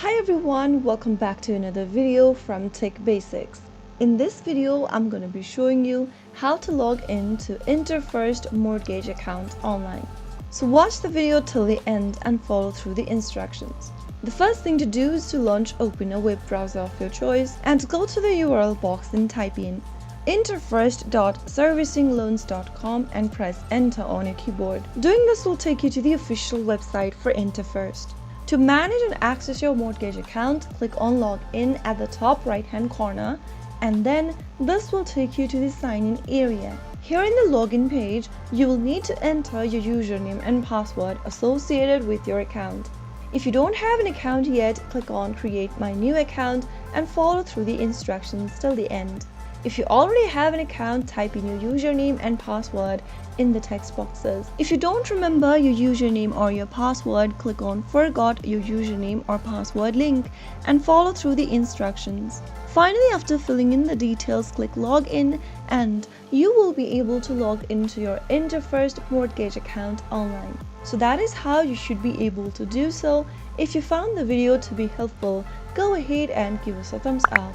Hi everyone, welcome back to another video from Tech Basics. In this video, I'm going to be showing you how to log in to Interfirst mortgage account online. So watch the video till the end and follow through the instructions. The first thing to do is to open a web browser of your choice and go to the URL box and type in interfirst.servicingloans.com and press enter on your keyboard. Doing this will take you to the official website for Interfirst. To manage and access your mortgage account, click on Login at the top right hand corner, and then this will take you to the sign in area. Here in the login page, you will need to enter your username and password associated with your account. If you don't have an account yet, click on Create My New Account and follow through the instructions till the end. If you already have an account, type in your username and password in the text boxes. If you don't remember your username or your password, click on Forgot Your Username or Password link and follow through the instructions. Finally, after filling in the details, click Login and you will be able to log into your Interfirst mortgage account online. So that is how you should be able to do so. If you found the video to be helpful, go ahead and give us a thumbs up.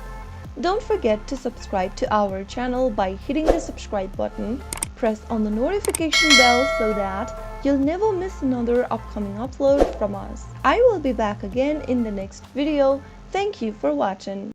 Don't forget to subscribe to our channel by hitting the subscribe button. Press on the notification bell so that you'll never miss another upcoming upload from us. I will be back again in the next video. Thank you for watching.